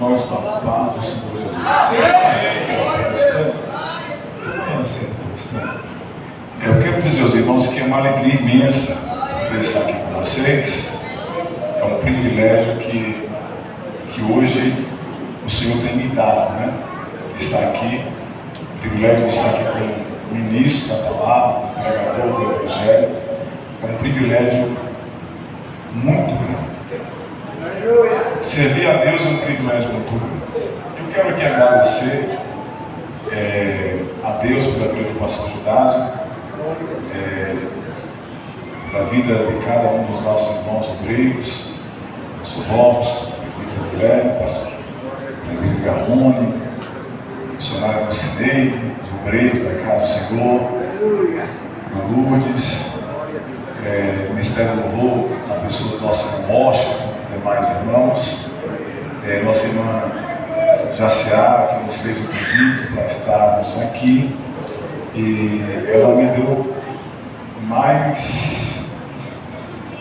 irmãos, com a paz do Senhor Jesus. Eu quero dizer aos irmãos que é uma alegria imensa poder estar aqui com vocês. É um privilégio que hoje o Senhor tem me dado, né? De estar aqui, o privilégio de estar aqui como ministro da palavra, pregador do Evangelho. É um privilégio muito grande. Servir a Deus é um privilégio muito grande. Eu quero aqui agradecer a Deus pela vida do pastor Judásio, pela vida de cada um dos nossos irmãos obreiros, pastor Robson, presbítero Guilherme, pastor presbítero Garrone, missionário Lucinei, os obreiros da Casa do Senhor, Lourdes, Ministério do Louvor, a pessoa do nosso irmão Mocha, os demais irmãos, nossa irmã Jaciara, que nos fez o convite para estarmos aqui, e ela me deu mais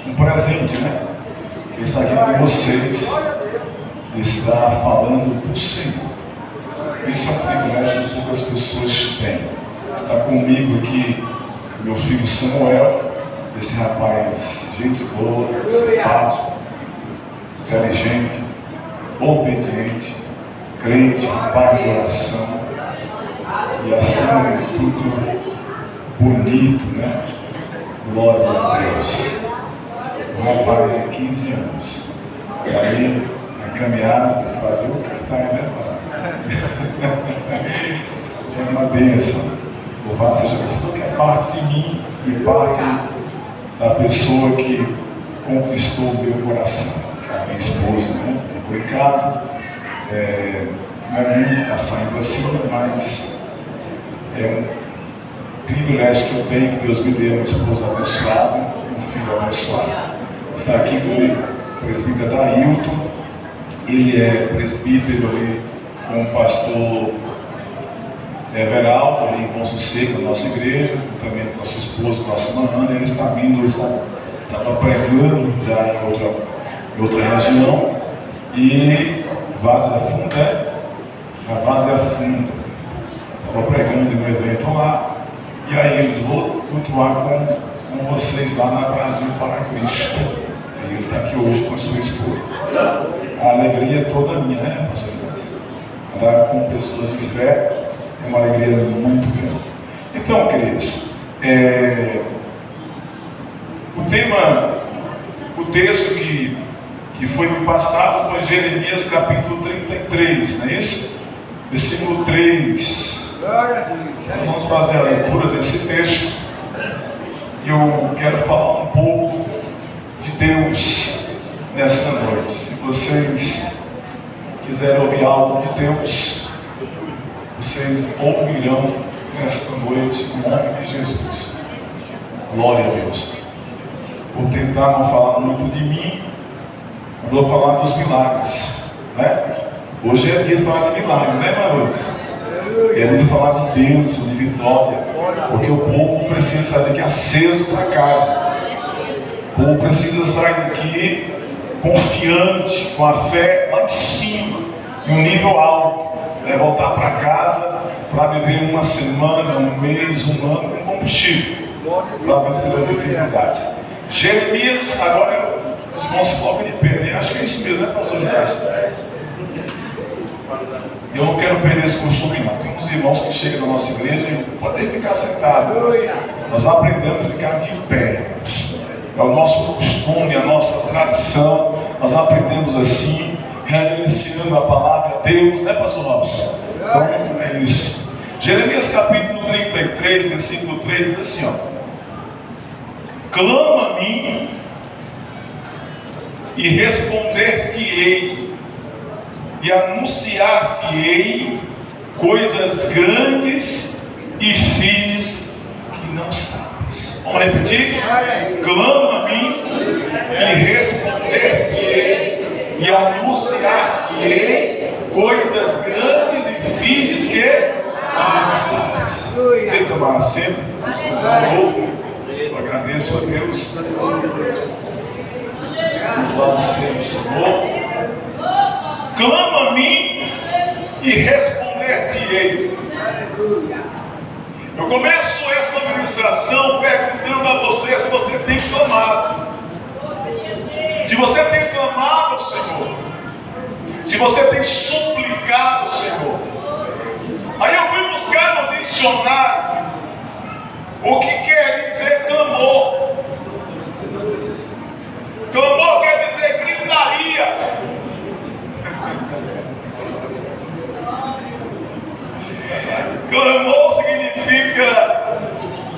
um presente, né? Estar aqui com vocês, estar falando do Senhor. Isso é um privilégio que poucas pessoas têm. Está comigo aqui meu filho Samuel, esse rapaz, gente boa, simpático, inteligente, obediente, crente, pai de oração, e assim tudo bonito, né? Glória a Deus. Um rapaz de 15 anos. E aí, na caminhada, fazer o cartaz, né? É uma bênção. Louvado seja Deus, porque é parte de mim e parte da pessoa que conquistou o meu coração, a minha esposa, né? Ficou em casa, não é muito está saindo assim, mas é um privilégio que eu tenho, que Deus me deu, uma esposa abençoada, um filho abençoado. Está aqui comigo o presbítero Dailton, ele é presbítero ali com o pastor Everaldo, ali em Bom Sossego, na nossa igreja, também com a sua esposa, nossa irmã Ana. Ele está vindo, estava pregando já em outra região, e Várzea Funda, estava pregando em um evento lá, e aí eles vão cultuar com vocês lá na Brasil para Cristo. E ele está aqui hoje com a sua esposa. A alegria é toda minha, né, pastor Judásio? Andar com pessoas de fé é uma alegria muito grande. Então, queridos, o texto que foi no passado foi Jeremias capítulo 33, não é isso? Versículo 3. Nós vamos fazer a leitura desse texto. E eu quero falar um pouco de Deus nesta noite. Se vocês quiserem ouvir algo de Deus, vocês ouvirão nesta noite em nome de Jesus. Glória a Deus. Vou tentar não falar muito de mim, mas vou falar dos milagres, né? Hoje é dia de falar de milagre, né, Marois? É dia de falar de bênção, de vitória, porque o povo precisa sair daqui aceso para casa. O povo precisa sair daqui confiante, com a fé lá em cima, em um nível alto, né? Voltar para casa para viver uma semana, um mês, um ano com combustível, para vencer as dificuldades. Jeremias, agora os irmãos se colocam de pé, né? Acho que é isso mesmo, né, pastor Judásio? Eu não quero perder esse costume, não. Tem uns irmãos que chegam na nossa igreja e podem ficar sentados. Nós aprendemos a ficar de pé. É o nosso costume, a nossa tradição. Nós aprendemos assim, reverenciando a palavra de Deus, né, pastor Robson? Então é isso. Jeremias capítulo 33, versículo 3 diz assim, ó: clama a mim e responder-te-ei, e anunciar-te-ei coisas grandes e firmes que não sabes. Vamos repetir? Clama a mim e responder-te-ei, e anunciar-te-ei coisas grandes e firmes que não sabes. Tem que tomar assento. Eu agradeço a Deus. Louvado seja o Senhor. Clama a mim e responder-te-ei. Eu começo essa administração perguntando a você se você tem clamado. Se você tem clamado ao Senhor. Se você tem suplicado ao Senhor. Aí eu fui buscar no dicionário o que quer dizer clamor. Clamor quer dizer gritaria. Clamor significa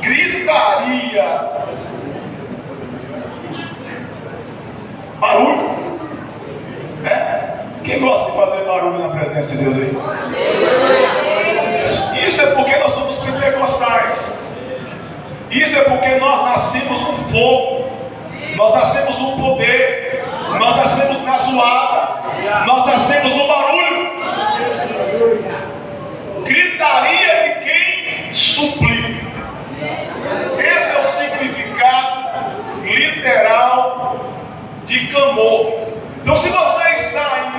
gritaria. Barulho. Quem gosta de fazer barulho na presença de Deus aí? Isso é porque nós somos pentecostais. Isso é porque nós nascemos no fogo. Nós nascemos no poder. Nós nascemos na zoada. Nós nascemos no barulho. Gritaria de quem suplica. Esse é o significado literal de clamor. Então, se você está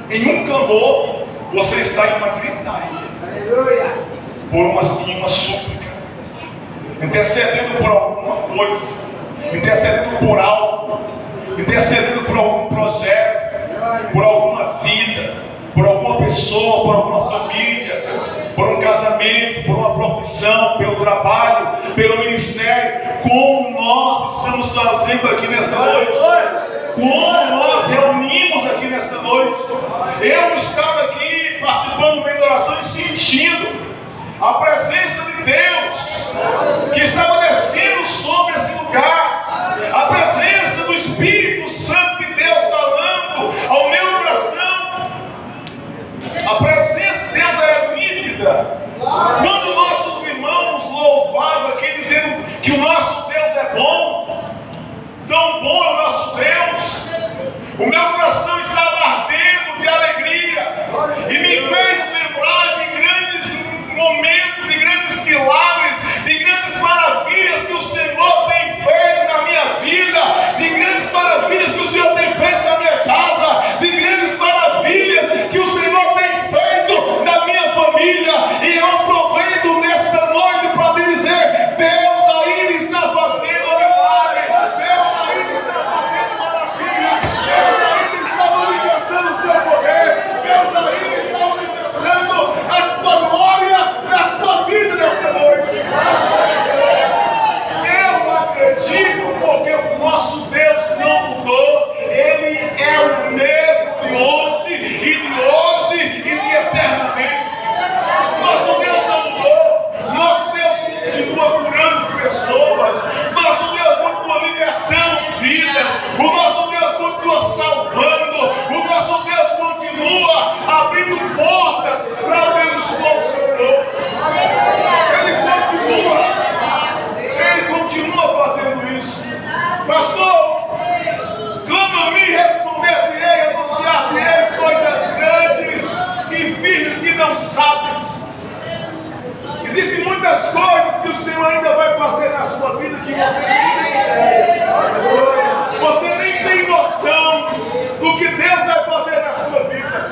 em um clamor, você está em uma gritaria, em uma súplica, intercedendo por alguma coisa, intercedendo por algo, intercedendo por algum projeto, por alguma vida, por alguma pessoa, por alguma família, por um casamento, por uma profissão, pelo trabalho, pelo ministério. Como nós estamos fazendo aqui nessa noite? Como nós reunimos aqui nessa noite? Eu estava aqui participando de uma oração e sentindo a presença de Deus que estava descendo sobre esse lugar, a presença do Espírito Santo de Deus falando ao meu coração. A presença de Deus era nítida. Quando nossos irmãos louvavam aqui, dizendo que o nosso Deus é bom, tão bom é o nosso Deus, o meu coração estava ardendo de alegria e me fez lembrar de grandes momentos, de grandes milagres, de grandes maravilhas que o Senhor tem feito na minha vida, de grandes maravilhas que o Senhor tem feito na minha casa, de grandes maravilhas que o Senhor tem feito na minha família. E eu aproveito nesta noite para te dizer: Deus ainda está fazendo milagre, Deus ainda está fazendo maravilha, Deus ainda está manifestando o seu poder, Deus ainda está manifestando a sua glória na sua vida nesta noite. Eu acredito, porque o nosso Deus não mudou. Ele é o mesmo de ontem e de hoje e de eternamente. Nosso Deus não mudou. Nosso Deus continua curando pessoas. Nosso Deus continua libertando vidas. O nosso Deus continua salvando. O nosso Deus continua abrindo portas para abençoar o seu povo. Ele continua fazendo isso. Pastor, clama-me, responder-te-ei, anunciar-te-eis coisas grandes e firmes que não sabes. Existem muitas coisas que o Senhor ainda vai fazer na sua vida que você nem tem ideia. Você nem tem noção do que Deus vai fazer na sua vida.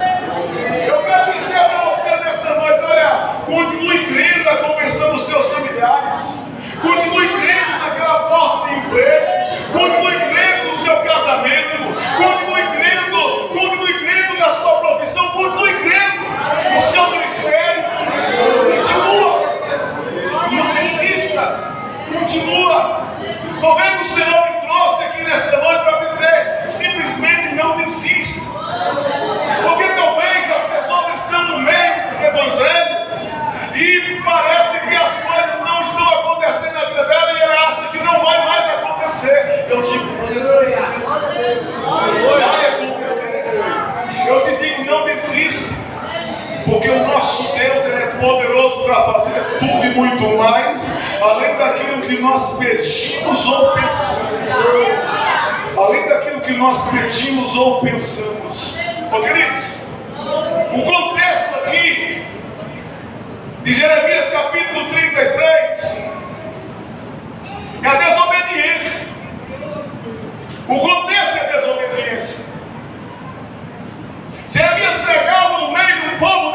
Eu quero dizer para você nessa noite: olha, continue crendo na convenção dos seus familiares. Continue crendo naquela porta de emprego. Continue crendo no seu casamento. Continue crendo na sua profissão. Continue crendo no seu ministério. Continua. Não desista. Continua. Estou vendo que o Senhor me trouxe aqui nessa noite para dizer: simplesmente não desista. Porque talvez as pessoas estão no meio do Evangelho e parece que as coisas não estão acontecendo na vida dela e ela acha que não vai mais acontecer. Eu digo: vai acontecer. Eu te digo: não desista. Porque o nosso Deus, Ele é poderoso para fazer tudo e muito mais, além daquilo que nós pedimos ou pensamos. Além daquilo que nós pedimos ou pensamos. Queridos, o contexto aqui de Jeremias capítulo 33 é a desobediência. O contexto é a desobediência. Jeremias pregava no meio de um povo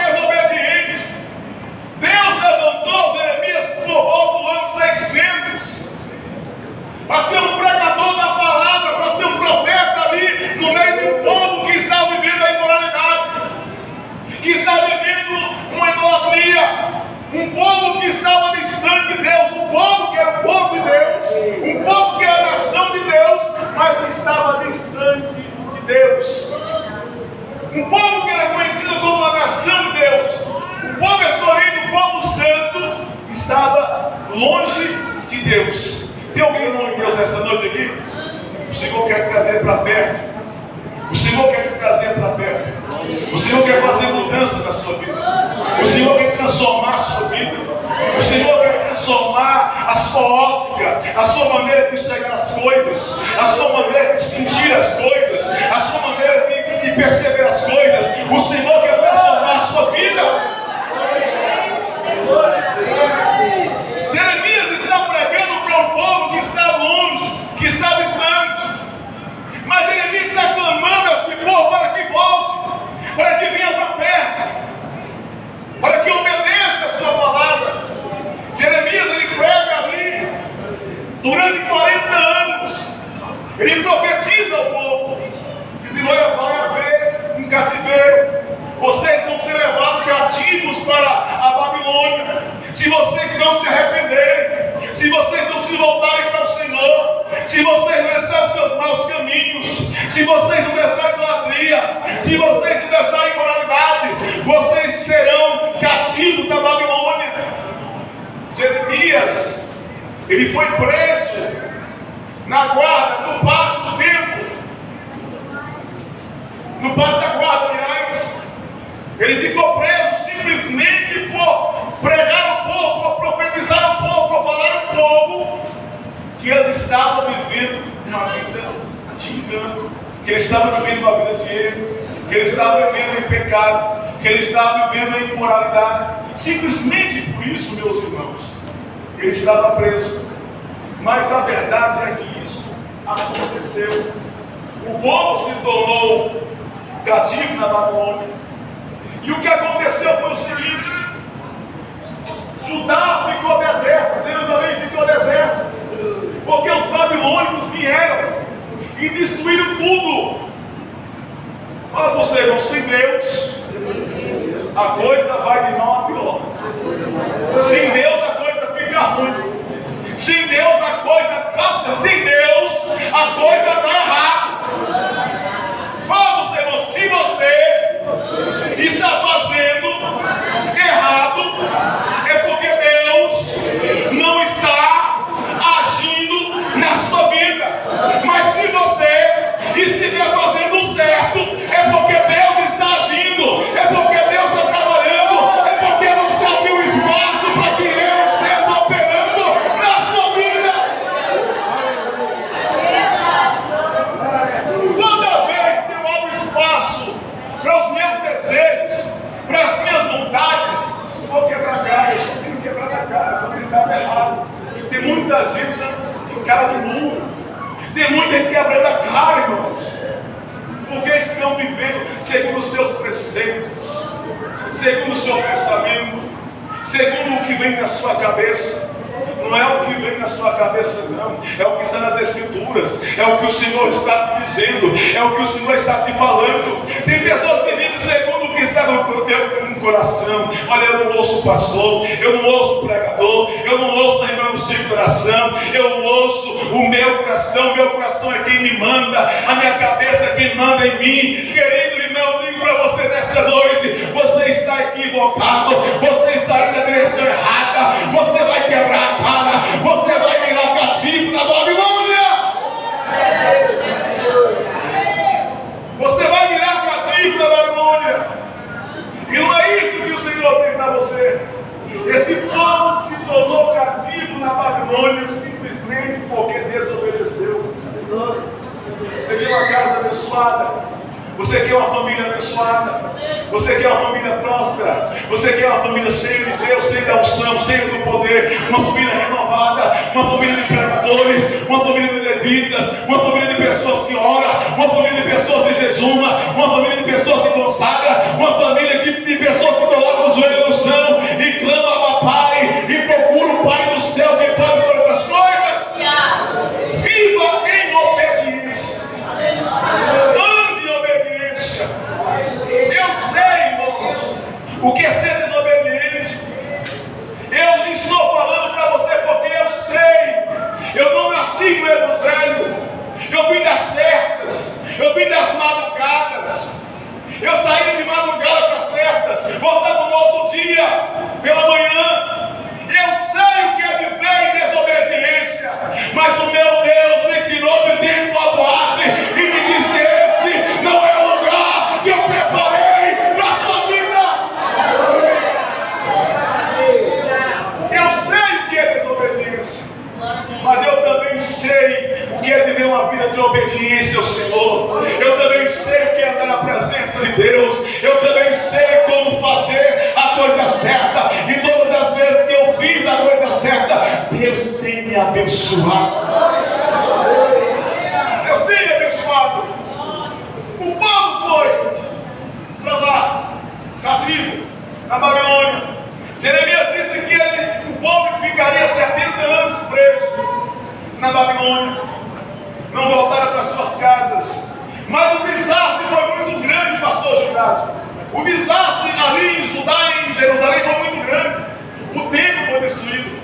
Um povo que estava distante de Deus, um povo que era o povo de Deus, um povo que era a nação de Deus, mas que estava distante de Deus. Um povo que era conhecido como a nação de Deus, o povo escolhido, o povo santo, estava longe de Deus. Tem alguém longe de Deus nessa noite aqui? O Senhor quer te trazer para perto. O Senhor quer te trazer para perto. O Senhor quer fazer mudanças na sua vida. O Senhor quer transformar a sua vida. O Senhor quer transformar a sua ótica, a sua maneira de enxergar as coisas, a sua maneira de sentir as coisas, a sua maneira de perceber as coisas. O Senhor quer transformar a sua vida. Jeremias está pregando para um povo que está longe, que está distante. Mas Jeremias está clamando a esse povo para que volte, para que venha para perto, para que obedeça a sua palavra. Jeremias, ele prega ali durante 40 anos. Ele profetiza ao povo, dizendo: olha, vai haver um cativeiro. Vocês vão ser levados cativos para a Babilônia. Se vocês não se arrependerem, se vocês não se voltarem para o Senhor, se vocês não deixarem os seus maus caminhos, se vocês não deixarem idolatria, se vocês não deixarem imoralidade, vocês serão cativos da Babilônia. Jeremias, ele foi preso na guarda, no pátio do templo, no pátio da guarda, aliás. Ele ficou preso simplesmente por pregar ao povo, por profetizar ao povo, por falar ao povo que eles estavam vivendo uma vida de engano, que eles estavam vivendo uma vida de erro, que eles estavam vivendo em pecado, que eles estavam vivendo em imoralidade. Simplesmente por isso, meus irmãos, ele estava preso. Mas a verdade é que isso aconteceu. O povo se tornou cativo na Babilônia. E o que aconteceu foi o seguinte: Judá ficou deserto, Jerusalém ficou deserto, porque os babilônicos vieram e destruíram tudo. Fala para você, irmão, sem Deus a coisa vai de mal a pior. Sem Deus a coisa fica ruim. Sem Deus a coisa está errada. Fala para você, irmão, se você está fazendo errado, é porque Deus não está agindo na sua vida. Mas se você estiver fazendo certo, é porque Deus está agindo, é porque Deus está trabalhando, é porque você abriu espaço para que Ele esteja operando na sua vida. Toda vez que eu abro espaço para os meus desejos, para as minhas vontades, eu vou quebrar a cara. Eu só tenho que quebrar a cara, só tenho que estar errado. Tem muita gente de cara do mundo, tem muita gente quebrando a cara, irmãos, porque estão vivendo segundo os seus preceitos, segundo o seu pensamento, segundo o que vem na sua cabeça. Não é o que vem na sua cabeça, não. É o que está nas Escrituras. É o que o Senhor está te dizendo. É o que o Senhor está te falando. Tem pessoas que vivem segundo o que está no coração. Olha, eu não ouço o pastor, eu não ouço o pregador, eu não ouço a irmã do seu coração, eu ouço o meu coração. Meu coração é quem me manda, a minha cabeça é quem manda em mim. Querido irmão, eu digo para você nessa noite: você está equivocado, você está indo na direção errada, você vai quebrar a cara, você vai virar cativo da Babilônia. Você vai virar cativo da Babilônia. E não é isso que o Senhor tem para você. Esse povo se tornou cativo na Babilônia simplesmente porque desobedeceu. Você quer uma casa abençoada? Você quer uma família abençoada? Você quer uma família próspera? Você quer uma família cheia de Deus, cheia da unção, cheia do poder? Uma família renovada, uma família de pregadores, uma família de levitas, uma família de pessoas que oram, uma família de pessoas que jejumam, uma família de pessoas que consagram, uma família de pessoas que colocam o joelho no chão e clamam ao Pai e procuram o Pai do céu que pode todas as coisas. Viva em obediência. Ande em obediência. Eu sei, irmãos, o que é ser desobediente. abençoado. Deus tem me abençoado. O povo foi para lá, cativo, na Babilônia. Jeremias disse que o povo ficaria 70 anos preso na Babilônia. Não voltaram para suas casas. Mas o desastre foi muito grande, pastor Gilberto. O desastre ali em Judá e em Jerusalém foi muito grande. O templo foi destruído.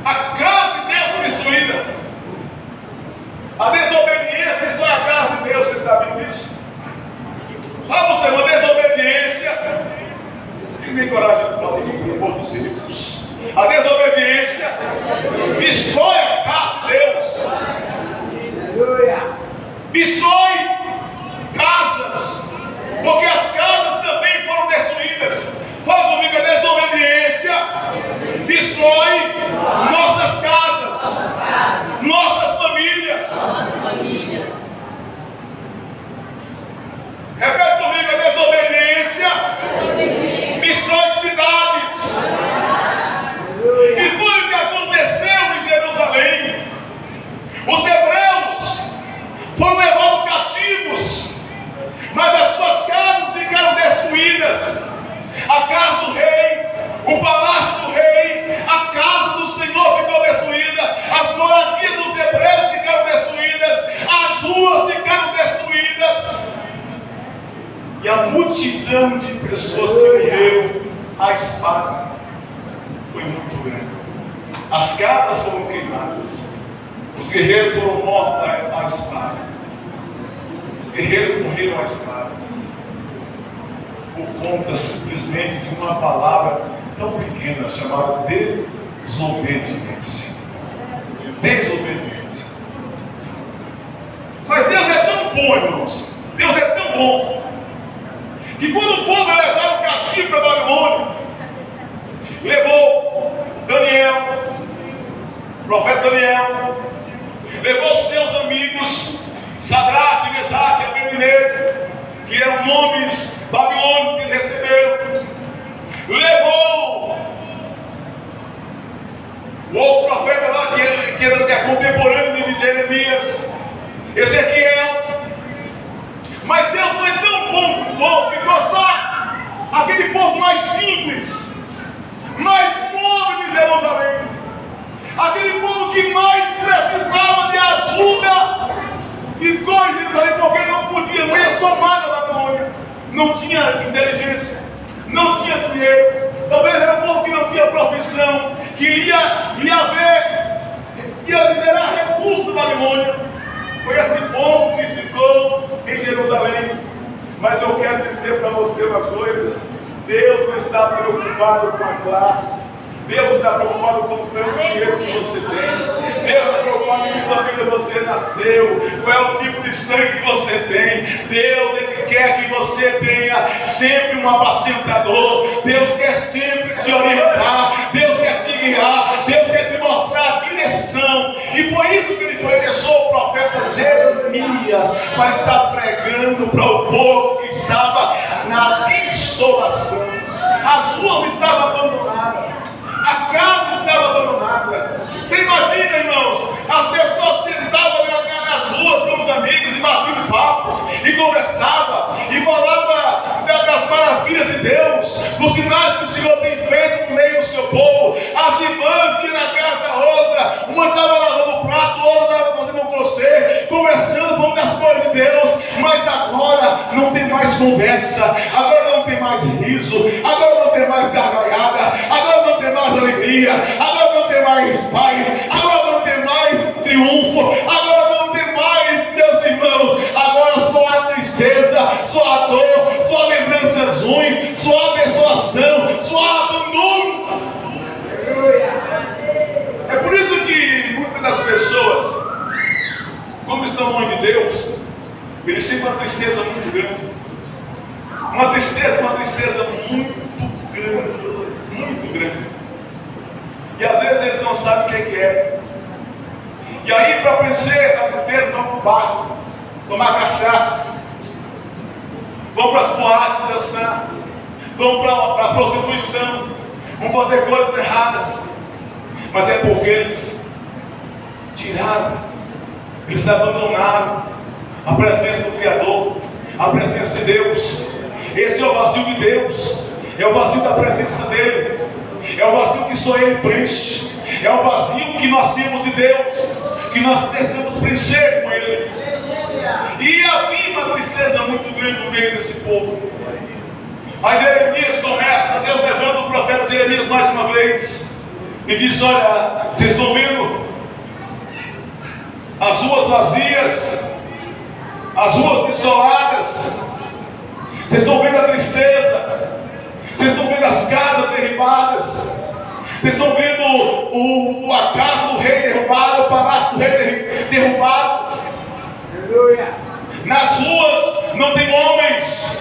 A casa de Deus foi destruída. A desobediência destrói a casa de Deus, vocês sabem disso? Ah, você, uma desobediência. Quem tem coragem de falar pelo amor de Deus? A desobediência destrói a casa de Deus. Destrói casas, porque as casas também foram destruídas. Fala comigo, a desobediência destrói nossas casas, nossas famílias. Repete comigo, a desobediência destrói cidades. E foi o que aconteceu em Jerusalém. Os hebreus foram levados cativos, mas as suas casas ficaram destruídas. A casa do rei, o palácio do rei, a casa do Senhor ficou destruída. As moradias dos hebreus ficaram destruídas. As ruas ficaram destruídas. E a multidão de pessoas que morreram à espada foi muito grande. As casas foram queimadas. Os guerreiros foram mortos à espada. Os guerreiros morreram à espada. Por conta simplesmente de uma palavra tão pequena chamada desobediência. Desobediência. Mas Deus é tão bom, irmãos. Deus é tão bom. Que quando o povo é levado cativo para a Babilônia, levou Daniel, o profeta Daniel, levou seus amigos, Sadraque, Mesaque e Abednego, que eram nomes babilônicos que eles receberam. Levou o outro profeta lá, que é contemporâneo de Jeremias, Ezequiel. Mas Deus foi tão bom com o povo, ficou só aquele povo mais simples, mais pobre de Jerusalém. Aquele povo que mais precisava de ajuda ficou em Jerusalém porque não podia, não ia somar na Babilônia. Não tinha inteligência, não tinha dinheiro. Talvez era um povo que não tinha profissão, que ia liberar recursos da Babilônia. Foi esse povo que ficou em Jerusalém. Mas eu quero dizer para você uma coisa: Deus não está preocupado com a classe. Deus está preocupado com o tanto dinheiro que você tem. Deus está preocupado com que família você nasceu, qual é o tipo de sangue que você tem. Deus, Ele quer que você tenha sempre um apacentador. Deus quer sempre te orientar. Deus quer te guiar. Deus quer te mostrar a direção. E foi isso que Ele deixou o profeta Jeremias para estar pregando para o povo que estava na desolação. As ruas estavam abandonadas. As casas estavam abandonadas. Você imagina, irmãos, as pessoas sentavam nas ruas com os amigos e batiam papo, e conversavam, e falavam das maravilhas de Deus, dos sinais que o Senhor tem feito no meio do seu povo. As irmãs iam na casa da outra, uma estava lavando o prato, outra estava fazendo um crochê, conversando, falando das coisas de Deus. Mas agora não tem mais conversa, agora não tem mais riso, agora não tem mais gargalhada, agora não tem mais alegria, agora não tem mais paz, agora não tem mais triunfo, agora não tem mais, meus irmãos, agora só a tristeza, só a dor, só lembranças ruins, só a desolação, só abandono. É por isso que muitas das pessoas, como estão longe de Deus, eles sentem uma tristeza muito grande. Uma tristeza muito grande. Muito grande. E às vezes eles não sabem o que é. E aí, para vencer essa tristeza, vão para o bar, tomar cachaça, vão para as boates dançar, vão para a prostituição, vão fazer coisas erradas. mas é porque eles tiraram, eles abandonaram a presença do Criador, a presença de Deus. Esse é o vazio de Deus, é o vazio da presença dEle, é o vazio que só Ele preenche, é o vazio que nós temos de Deus, que nós precisamos preencher com Ele. E havia uma tristeza muito grande no meio desse povo. Aí Jeremias começa, Deus levanta o profeta Jeremias mais uma vez e diz: olha, vocês estão vendo as ruas vazias, as ruas desoladas, vocês estão vendo a tristeza, vocês estão vendo as casas derribadas, vocês estão vendo a casa do rei derrubada, o palácio do rei derrubado. Nas ruas não tem homens,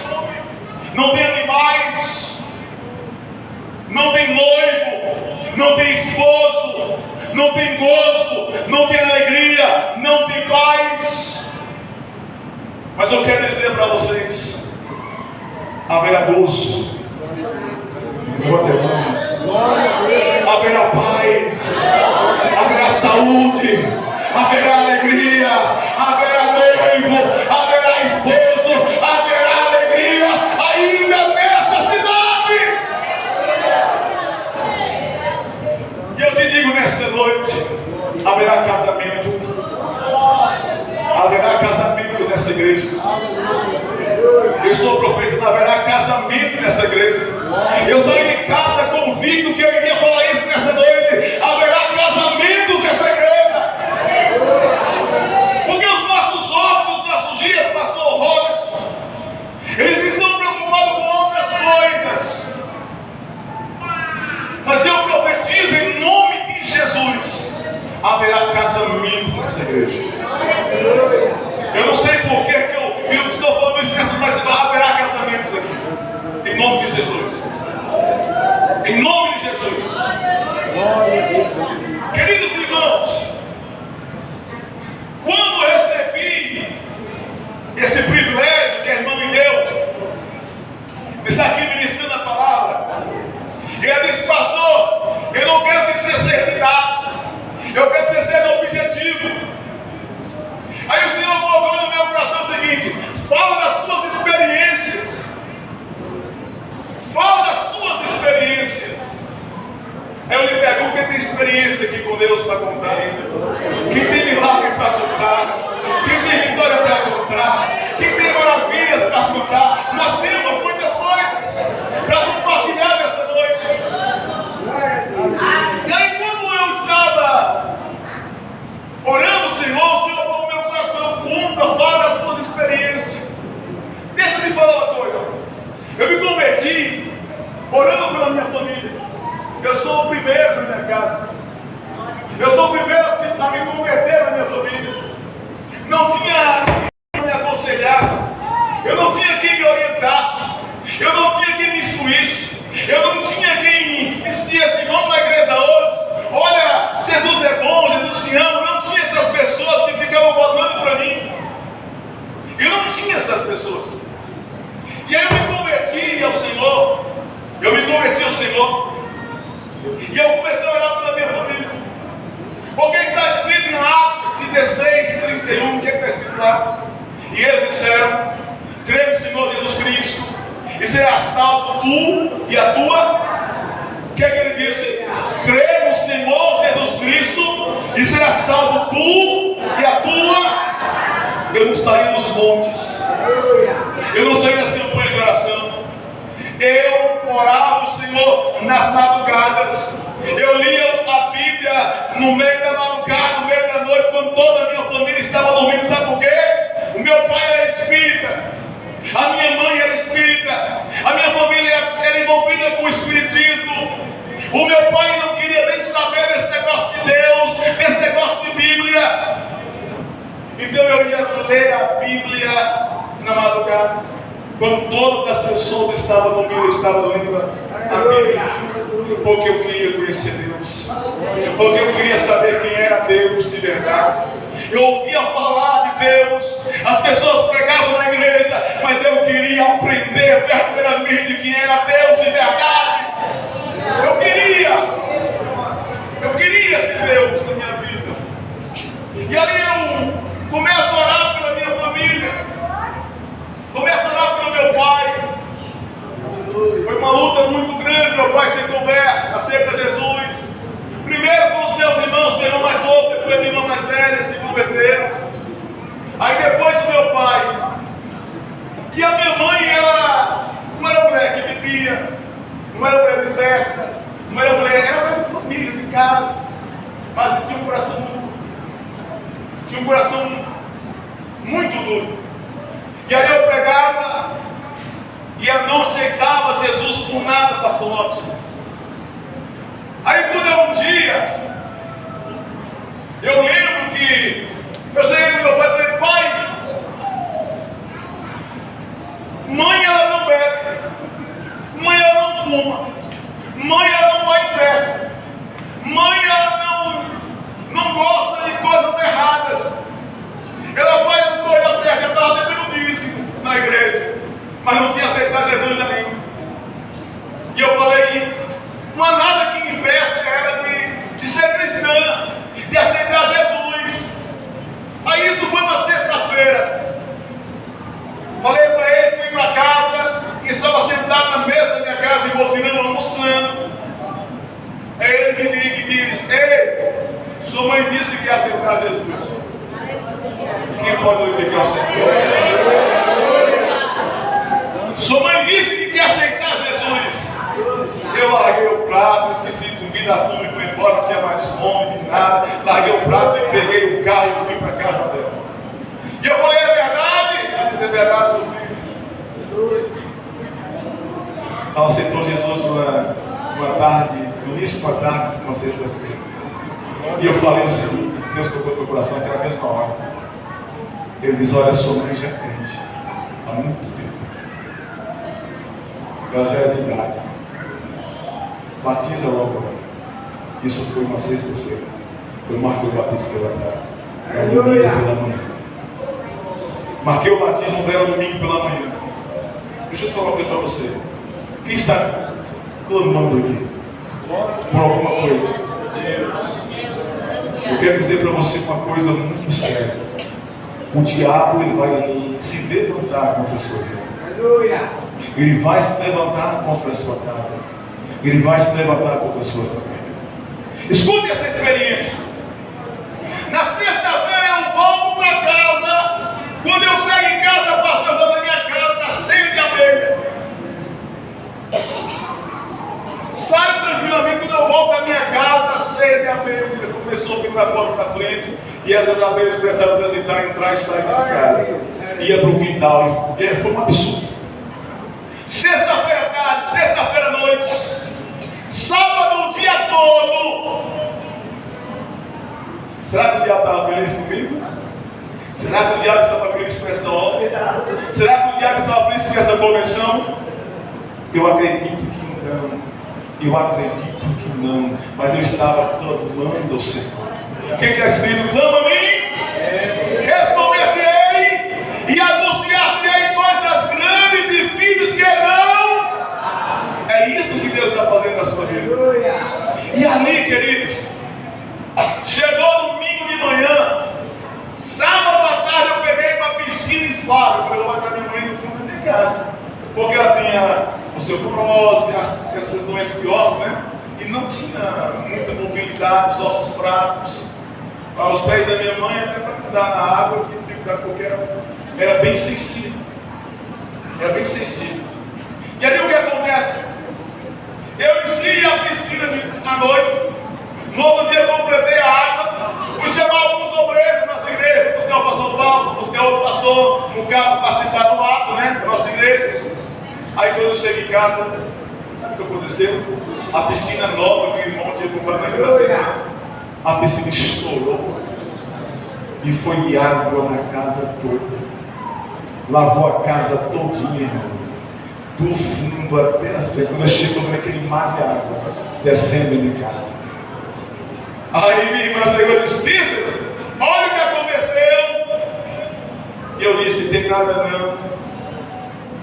não tem animais, não tem noivo, não tem esposo, não tem gozo, não tem alegria, não tem paz. Mas eu quero dizer para vocês: haverá gozo, haverá paz, haverá saúde, haverá alegria, haverá noivo, haverá esposo, haverá alegria ainda nesta cidade. E eu te digo nesta noite: haverá casamento, haverá casamento nessa igreja. Eu estou profetizando: haverá casamento nessa igreja. Eu saí de casa convicto que eu iria falar isso nessa noite: haverá casamentos nessa igreja. Porque os nossos homens, os nossos dias, pastor Robson, eles estão preocupados com outras coisas. Mas eu profetizo em nome de Jesus: haverá casamento nessa igreja. Eu não sei por que eu estou falando isso, mas haverá casamentos aqui. Em nome de Jesus. Em nome de Jesus. Queridos irmãos, quando eu recebi esse privilégio que a irmã me deu, de estar aqui ministrando a palavra, e ela disse: pastor, eu não quero que você seja didático, eu quero que você seja objetivo. Aí o Senhor colocou no meu coração o seguinte: fala das suas experiências. Fala das suas experiências. Eu lhe pergunto: quem tem experiência aqui com Deus para contar? Quem tem milagre para contar? Quem tem vitória para contar? Quem tem maravilhas para contar? Nós temos muitas coisas para compartilhar nessa noite. E aí, quando eu estava orando, o Senhor falou no meu coração: conta, fala das suas experiências. Deixa eu te falar uma coisa. Eu me converti orando pela minha família. Eu sou o primeiro na minha casa. Eu sou o primeiro a me converter na minha família. Não tinha quem me aconselhar. Eu não tinha quem me orientasse. Eu não tinha quem me instruísse. Eu não tinha quem dizia assim: vamos na igreja hoje. Olha, Jesus é bom, Jesus te ama. Não tinha essas pessoas que ficavam falando para mim. Eu não tinha essas pessoas. E aí eu me converti ao Senhor. Eu me converti ao Senhor. E eu comecei a orar pela minha família. Porque está escrito em Atos 16:31. O que está escrito lá? E eles disseram: crê no Senhor Jesus Cristo e será salvo tu e a tua. O que é que ele disse? Crê no Senhor Jesus Cristo e será salvo tu e a tua. Eu não saí dos montes, eu não saí das campanhas de oração. Eu orava o Senhor nas madrugadas. Eu lia a Bíblia no meio da madrugada, no meio da noite, quando toda a minha família estava dormindo. Sabe por quê? O meu pai era espírita, a minha mãe era espírita, a minha família era envolvida com o espiritismo. O meu pai não queria nem saber desse negócio de Deus, desse negócio de Bíblia. Então eu ia ler a Bíblia na madrugada. Quando todas as pessoas estavam dormindo, eu estava lendo a Bíblia. Porque eu queria conhecer Deus. Porque eu queria saber quem era Deus de verdade. Eu ouvia falar de Deus. As pessoas pregavam na igreja, mas eu queria aprender verdadeiramente quem era Deus de verdade. Eu queria. E ela não aceitava Jesus por nada, pastor Lopes. Aí quando um dia, eu lembro que eu cheguei para meu pai e falei: pai, mãe ela não bebe, mãe ela não fuma, mãe ela não vai em festa, mãe ela não gosta de coisas erradas. Ela faz as coisas certas, ela estava devendo dízimo na igreja, mas não tinha aceitado Jesus ainda. E eu falei: não há nada que impeça ela de ser cristã, de aceitar Jesus. Aí isso foi uma sexta-feira. Falei para ele, fui para casa, que estava sentado na mesa da minha casa, em Botirama, almoçando. Aí ele me liga e diz: ei, sua mãe disse que ia aceitar Jesus. Quem pode glorificar o Senhor? Sua mãe disse que quer aceitar Jesus. Eu larguei o prato, esqueci de comida, a fome foi embora, não tinha mais fome de nada. Larguei o prato e peguei o carro e fui para a casa dela. E eu falei: é verdade? Ela disse: é verdade, meu filho. Ela aceitou Jesus numa tarde, no início de uma tarde, uma sexta-feira. E eu falei o seguinte: Deus tocou no meu coração naquela mesma hora. Ele diz: olha, sua mãe já crente há muito tempo. Ela já é de idade. Batiza logo agora. Isso foi uma sexta-feira. Eu marquei o batismo pela tarde. Domingo pela manhã. Marquei o batismo dela domingo pela manhã. Deixa eu falar uma coisa para você. Quem está clamando aqui por alguma coisa? Eu quero dizer para você uma coisa muito séria. O diabo, ele vai se levantar contra a sua vida. Ele vai se levantar contra a sua casa. Ele vai se levantar contra a sua família. Escute essa experiência. Na sexta-feira eu volto para casa. Quando eu chego em casa, pastor, eu vou na minha casa, está cheio de abelha. Saio tranquilamente, quando eu volto à minha casa, está cheio de abelha. Começou a vir da porta para frente. E essas abelhas começaram a transitar, entrar e sair da casa. Ia para o quintal. E foi um absurdo. Sexta-feira à tarde, sexta-feira à noite, sábado o dia todo. Será que o diabo estava feliz comigo? Será que o diabo estava feliz com essa obra? Será que o diabo estava feliz com essa convenção? Eu acredito que não. Eu acredito que não. Mas eu estava clamando ao Senhor. Quem quer escrito? Clama a mim, responder-te-ei e anunciar-te-ei coisas grandes e firmes que não. É isso que Deus está fazendo na sua vida. E ali, queridos, chegou domingo de manhã, sábado à tarde eu peguei uma piscina inflável. Eu falei: eu vou estar minha mãe no fundo da minha casa, porque ela tinha osteoporose, essas doenças de ossos, né? E não tinha muita mobilidade, os ossos fracos. Aos pés da minha mãe, até para andar na água, eu tinha dificuldade porque era bem sensível. Era bem sensível. E ali o que acontece? Eu enchi a piscina à noite. No outro dia eu completei a água. Fui chamar alguns obreiros da nossa igreja. Buscar o pastor Paulo, buscar outro pastor no carro para participar do ato, né? Da nossa igreja. Aí quando eu cheguei em casa, sabe o que aconteceu? A piscina nova que o irmão tinha comprado na igreja. A piscina estourou e foi água na casa toda. Lavou a casa todinha, irmão. Do fundo até a frente. Quando eu chego naquele mar de água descendo de casa. Aí minha irmã chegou e disse: Cícero, olha o que aconteceu. E eu disse: tem nada não.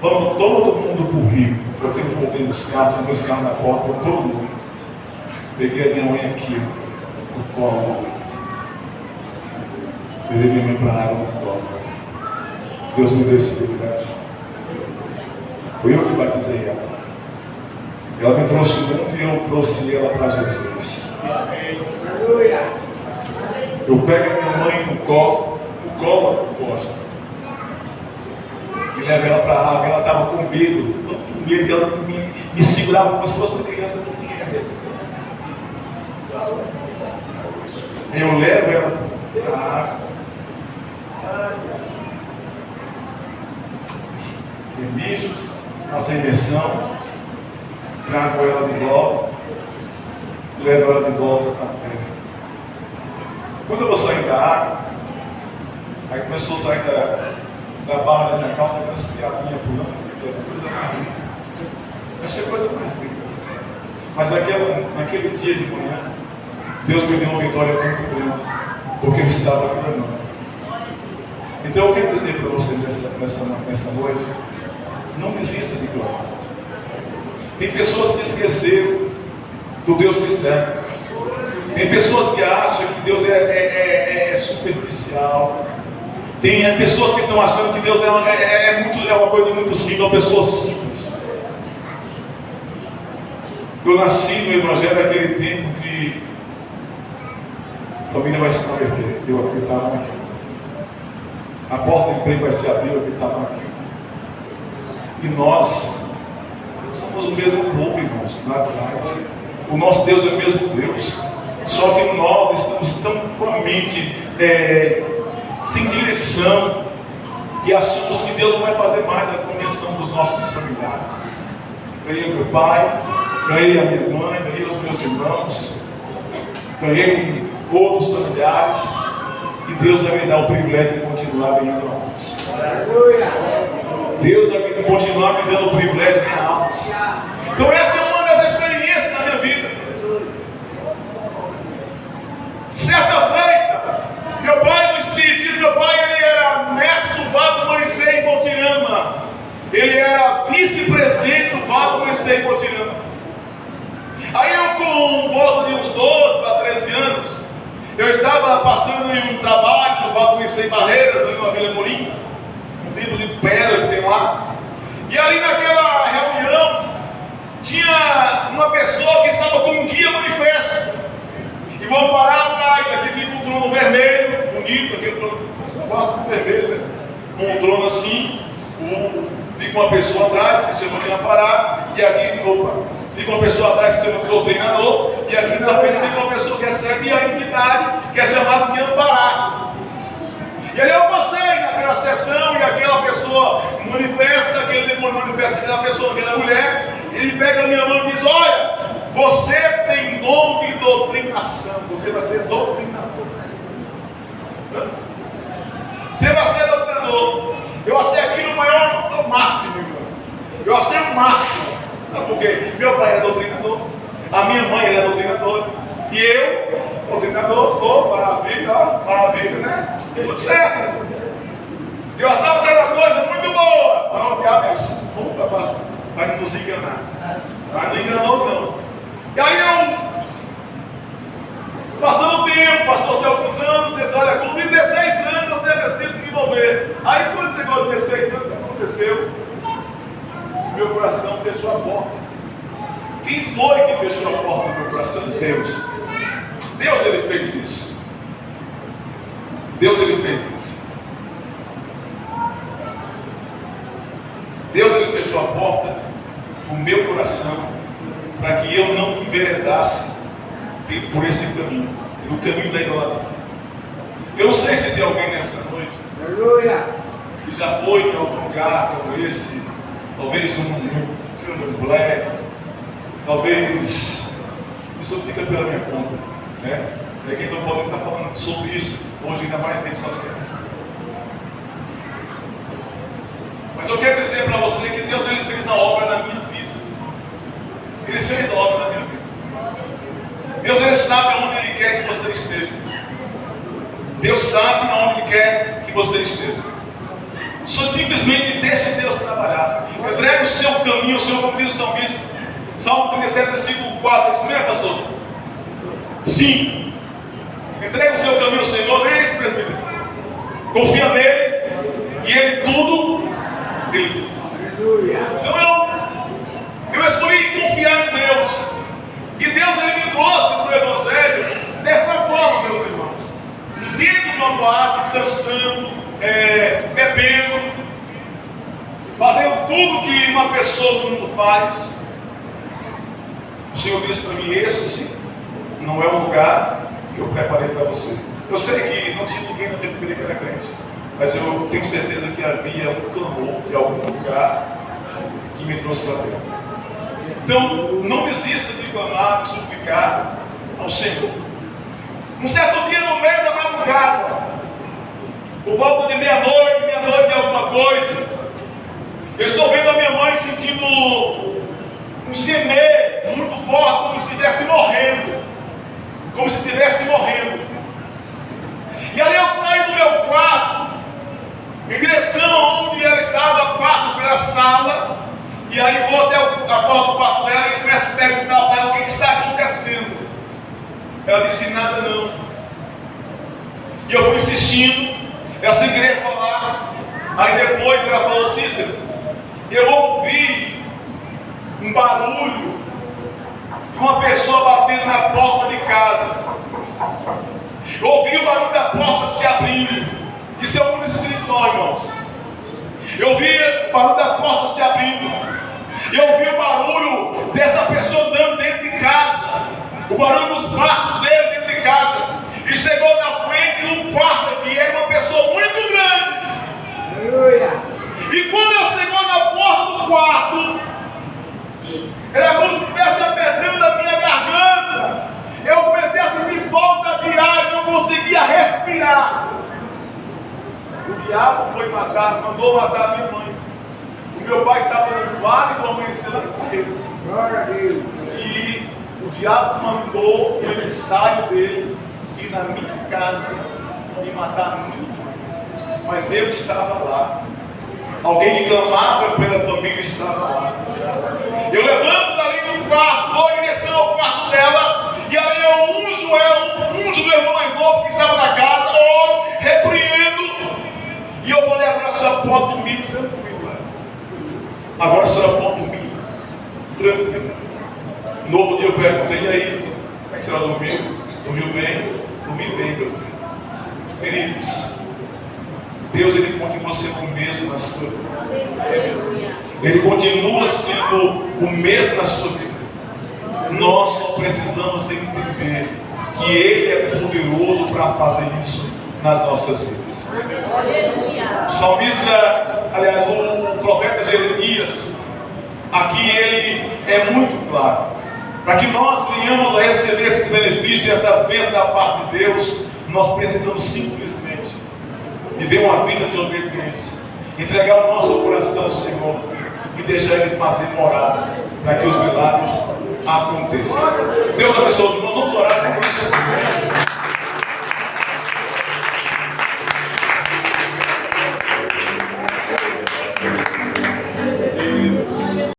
Vamos todo mundo para o rio. Eu tenho que voltar nos carros, tinha 2 carros na porta, todo mundo. Peguei a minha mãe aqui, no colo. Levei minha mãe para a água no colo. Deus me deu esse privilégio. Foi eu que batizei ela. Ela me trouxe o mundo e eu trouxe ela para Jesus. Eu pego a minha mãe no colo eu gosto. E levo ela para a água. Ela estava com medo, tanto com medo que ela me segurava como se fosse uma criança pequena. Eu levo ela para a água. Mijo, faço a imersão, trago ela de volta, levo ela de volta para a terra. Quando eu vou sair da água, aí começou a sair da barra da minha calça, aquelas piadinhas pulando, coisa mais linda. Achei a coisa mais linda. Mas naquele dia de manhã, Deus me deu uma vitória muito grande, porque eu estava clamando. Então eu quero dizer para você nessa noite, não desista de clamar. Tem pessoas que esqueceram do Deus que serve. Tem pessoas que acham que Deus é superficial. Tem pessoas que estão achando que Deus é uma coisa muito simples, uma pessoa simples. Eu nasci no Evangelho naquele tempo que a família vai se converter. Eu acreditava naquilo. A porta do emprego vai se abrir, eu acreditava naquilo. E nós somos o mesmo povo, irmãos, lá atrás. O nosso Deus é o mesmo Deus. Só que nós estamos tão com a mente sem direção e achamos que Deus não vai fazer mais a conversão dos nossos familiares. Ganhei meu pai, ganhei a minha mãe, ganhei os meus irmãos, ganhei todos os familiares, e Deus vai me dar o privilégio de continuar ganhando almas. Deus vai continuar me dando o privilégio de ganhar almas. Então essa é uma das experiências da minha vida. Certa feita, meu pai no espiritismo, meu pai ele era mestre do Vado Amanhecer em Botirama. Ele era vice-presidente do Vado Amanhecer em Botirama. Aí eu, com volta de uns 12 para 13 anos, eu estava passando em um trabalho no Vado Amanhecer em Barreiras, ali na Vila Morim, um tipo de pedra que tem lá. E ali naquela reunião, tinha uma pessoa que estava com um guia manifesto. E vão parar atrás, aqui fica um trono vermelho, bonito, aquele trono, essa gosta do vermelho, né? Um trono assim, fica uma pessoa atrás, que chama de Ampará, e aqui, fica uma pessoa atrás, que chama de doutrinador, e aqui na frente fica uma pessoa que recebe a entidade, que é chamada de Ampará. E ali eu passei naquela sessão, e aquela pessoa manifesta, aquele demônio manifesta aquela pessoa, aquela mulher, ele pega a minha mão e diz: olha, você tem dom de doutrinação, você vai ser doutrinador. Você vai ser doutrinador. Eu achei aquilo o máximo, irmão. Eu achei o máximo. Sabe por quê? Meu pai era doutrinador, a minha mãe era doutrinadora, e eu, doutrinador, maravilha, né? Tudo certo. Eu achava que era uma coisa muito boa. Mas o diabo é assim, vai nos enganar. Mas não enganou, não. E aí passando o tempo, passou-se alguns anos, ele diz: olha, com 16 anos você precisa desenvolver. Aí quando chegou aos 16 anos, o que aconteceu? Meu coração fechou a porta. Quem foi que fechou a porta do meu coração? Deus. Deus, ele fez isso. Deus, ele fez isso. Deus, ele fechou a porta do meu coração para que eu não enveredasse por esse caminho, no caminho da idolatria. Eu não sei se tem alguém nessa noite que já foi em algum lugar como esse, talvez um candomblé, talvez isso fica pela minha conta, né? É quem não pode estar falando sobre isso hoje, ainda mais redes sociais. Mas eu quero dizer para você que Deus, ele fez a obra na minha vida. Ele fez a obra na minha vida. Deus, ele sabe onde ele quer que você esteja. Deus sabe onde ele quer que você esteja. Só simplesmente deixe Deus trabalhar. Entregue o seu caminho, o seu caminho, São Bispo. Salmo 37, versículo 4. É isso mesmo, pastor? Sim. Entregue o seu caminho ao Senhor. É isso, presbítero. Confia nele. E ele tudo. Então eu escolhi confiar em Deus. E Deus, ele me trouxe para o Evangelho dessa forma, meus irmãos. Dentro de uma boate, dançando, bebendo, fazendo tudo que uma pessoa do mundo faz. O Senhor disse para mim: esse não é o lugar que eu preparei para você. Eu sei que não tinha ninguém na minha família que era crente, mas eu tenho certeza que havia um clamor de algum lugar que me trouxe para dentro. Então, não desista de clamar, de suplicar ao Senhor. Um certo dia, no meio da madrugada, por volta de meia-noite e alguma coisa, eu estou vendo a minha mãe sentindo um gemer muito forte, como se estivesse morrendo. Como se estivesse morrendo. E ali eu saio do meu quarto, em direção onde ela estava, passo pela sala, e aí vou até a porta do quarto dela e começo a perguntar para ela o que está acontecendo. Ela disse: nada não. E eu fui insistindo, ela sem querer falar. Aí depois ela falou: Cícero, eu ouvi um barulho de uma pessoa batendo na porta de casa. Eu ouvi o barulho da porta se abrindo. Isso é o mundo espiritual, irmãos. Eu ouvi o barulho da porta se abrindo. Eu ouvi o barulho dessa pessoa andando dentro de casa. O barulho dos passos dele dentro de casa. E chegou na frente de um quarto aqui. Era uma pessoa muito grande. Aleluia. E quando ele chegou na porta do quarto, era como se estivesse apertando a minha garganta. Eu comecei a sentir falta de ar, não conseguia respirar. O diabo mandou matar minha mãe. O meu pai estava no vale do amanhecer com eles. Glória a Deus. E o diabo mandou o emissário dele ir na minha casa e matar minha mãe. Mas eu estava lá. Alguém que clamava pela família estava lá. Eu levanto dali do quarto, vou em direção ao quarto dela, e ali eu unjo do irmão mais novo que estava na casa, oro, repreendo, e eu falei: agora a senhora pode dormir tranquila. Agora a senhora pode dormir tranquila. No outro dia eu perguntei: e aí, como é que a senhora dormiu? Dormiu bem? Dormi bem, meu filho. Queridos, Deus, Ele continua sendo o mesmo na sua vida. Ele continua sendo o mesmo na sua vida. Nós só precisamos entender que Ele é poderoso para fazer isso nas nossas vidas. O salmista, aliás, o profeta Jeremias, aqui ele é muito claro. Para que nós venhamos a receber esses benefícios e essas bênçãos da parte de Deus, nós precisamos simplesmente viver uma vida de obediência, entregar o nosso coração ao Senhor e deixar Ele fazer morada para que os milagres aconteçam. Deus abençoe os irmãos.